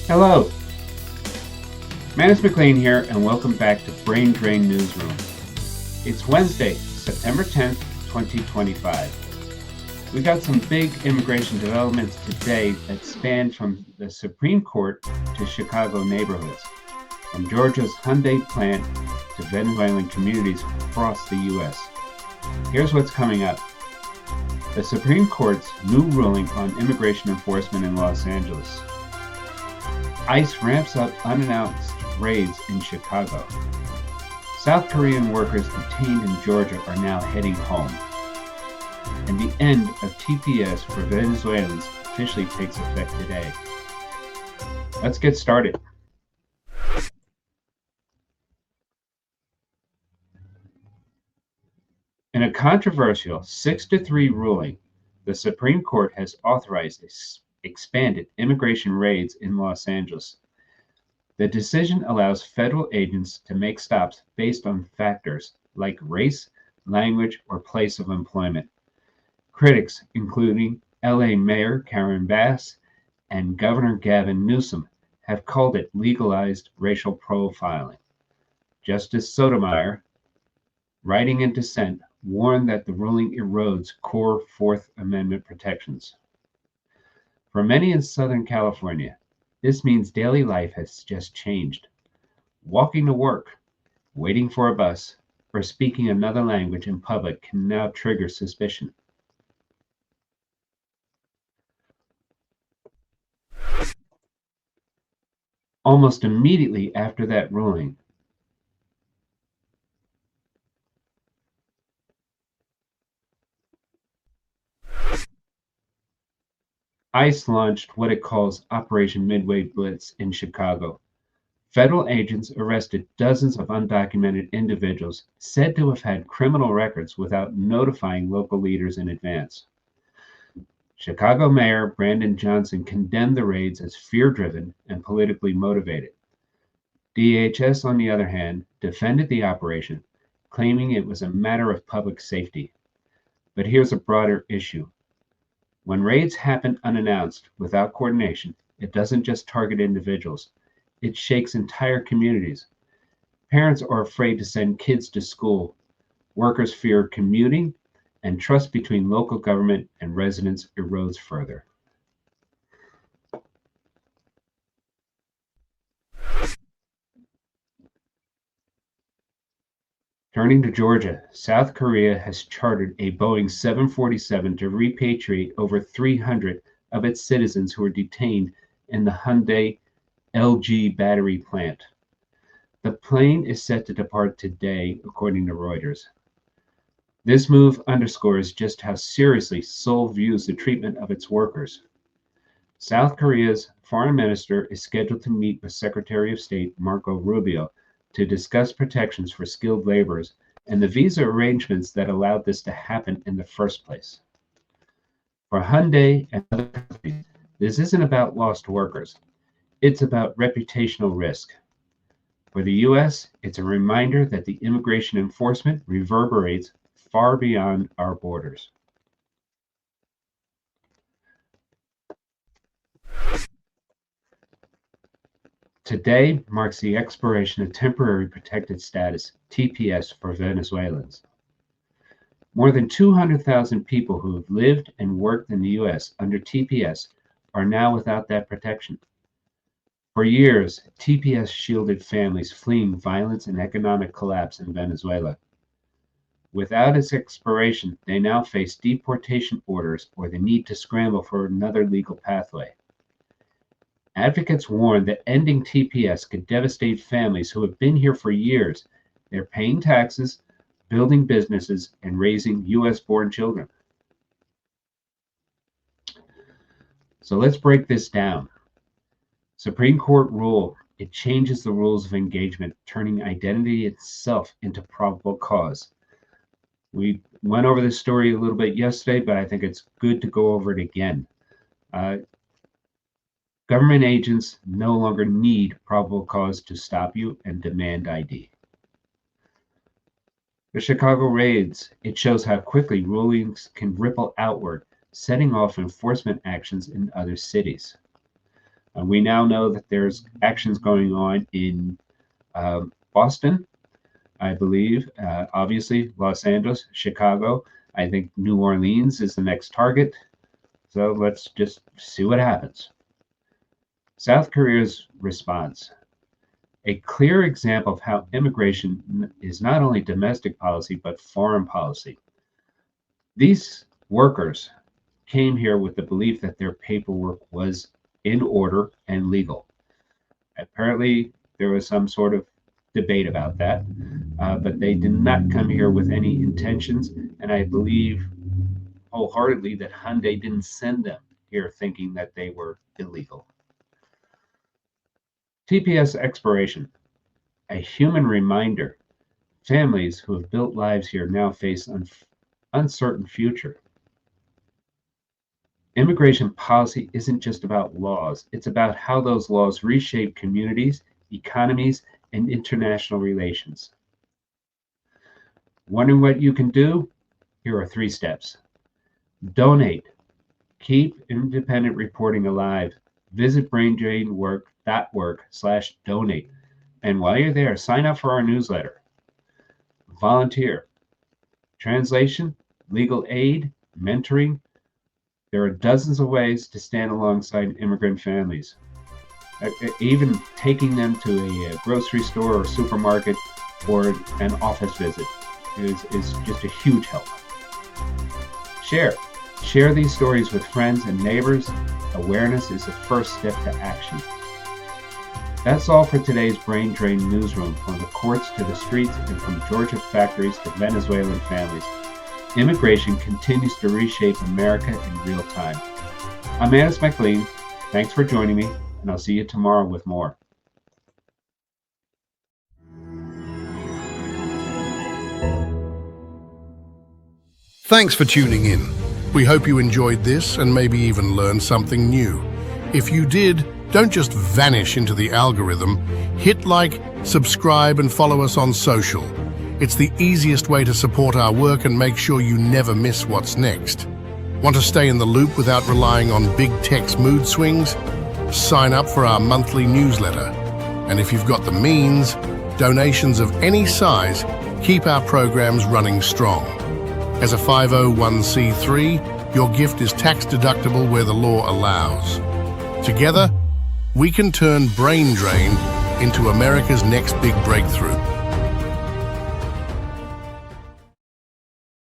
Hello, Manus MacLean here, and welcome back to Brain Drain Newsroom. It's Wednesday, September 10th, 2025. We got some big immigration developments today that span from the Supreme Court to Chicago neighborhoods, from Georgia's Hyundai plant to Venezuelan communities across the U.S. Here's what's coming up. The Supreme Court's new ruling on immigration enforcement in Los Angeles. ICE ramps up unannounced raids in Chicago. South Korean workers detained in Georgia are now heading home. And the end of TPS for Venezuelans officially takes effect today. Let's get started. In a controversial 6-3 ruling, the Supreme Court has authorized expanded immigration raids in Los Angeles. The decision allows federal agents to make stops based on factors like race, language, or place of employment. Critics, including LA Mayor Karen Bass and Governor Gavin Newsom, have called it legalized racial profiling. Justice Sotomayor, writing in dissent, warned that the ruling erodes core Fourth Amendment protections. For many in Southern California, this means daily life has just changed. Walking to work, waiting for a bus, or speaking another language in public can now trigger suspicion. Almost immediately after that ruling, ICE launched what it calls Operation Midway Blitz in Chicago. Federal agents arrested dozens of undocumented individuals said to have had criminal records without notifying local leaders in advance. Chicago Mayor Brandon Johnson condemned the raids as fear-driven and politically motivated. DHS, on the other hand, defended the operation, claiming it was a matter of public safety. But here's a broader issue. When raids happen unannounced, without coordination, it doesn't just target individuals. It shakes entire communities. Parents are afraid to send kids to school. Workers fear commuting, and trust between local government and residents erodes further. Turning to Georgia, South Korea has chartered a Boeing 747 to repatriate over 300 of its citizens who were detained in the Hyundai LG battery plant. The plane is set to depart today, according to Reuters. This move underscores just how seriously Seoul views the treatment of its workers. South Korea's foreign minister is scheduled to meet with Secretary of State Marco Rubio to discuss protections for skilled laborers and the visa arrangements that allowed this to happen in the first place. For Hyundai and other countries, this isn't about lost workers. It's about reputational risk. For the U.S., it's a reminder that the immigration enforcement reverberates far beyond our borders. Today marks the expiration of temporary protected status, TPS, for Venezuelans. More than 200,000 people who have lived and worked in the U.S. under TPS are now without that protection. For years, TPS shielded families fleeing violence and economic collapse in Venezuela. Without its expiration, they now face deportation orders or the need to scramble for another legal pathway. Advocates warn that ending TPS could devastate families who have been here for years. They're paying taxes, building businesses, and raising U.S.-born children. So let's break this down. Supreme Court rule, it changes the rules of engagement, turning identity itself into probable cause. We went over this story a little bit yesterday, but I think it's good to go over it again. Government agents no longer need probable cause to stop you and demand ID. The Chicago raids, it shows how quickly rulings can ripple outward, setting off enforcement actions in other cities. We now know that there's actions going on in Boston, I believe, obviously, Los Angeles, Chicago. I think New Orleans is the next target. So let's just see what happens. South Korea's response. A clear example of how immigration is not only domestic policy, but foreign policy. These workers came here with the belief that their paperwork was in order and legal. Apparently, there was some sort of debate about that, but they did not come here with any intentions, and I believe wholeheartedly that Hyundai didn't send them here thinking that they were illegal. TPS expiration, a human reminder. Families who have built lives here now face an uncertain future. Immigration policy isn't just about laws, it's about how those laws reshape communities, economies, and international relations. Wondering what you can do? Here are 3 steps. Donate. Keep independent reporting alive. Visit braindrainwork.org/donate. And while you're there, sign up for our newsletter. Volunteer. Translation, legal aid, mentoring. There are dozens of ways to stand alongside immigrant families. Even taking them to a grocery store or supermarket or an office visit is just a huge help. Share these stories with friends and neighbors. Awareness is the first step to action. That's all for today's Brain Drain Newsroom. From the courts to the streets and from Georgia factories to Venezuelan families, immigration continues to reshape America in real time. I'm Manus MacLean. Thanks for joining me, and I'll see you tomorrow with more. Thanks for tuning in. We hope you enjoyed this and maybe even learned something new. If you did, don't just vanish into the algorithm. Hit like, subscribe, and follow us on social. It's the easiest way to support our work and make sure you never miss what's next. Want to stay in the loop without relying on big tech's mood swings? Sign up for our monthly newsletter. And if you've got the means, donations of any size keep our programs running strong. As a 501c3, your gift is tax deductible where the law allows. Together, we can turn Brain Drain into America's next big breakthrough.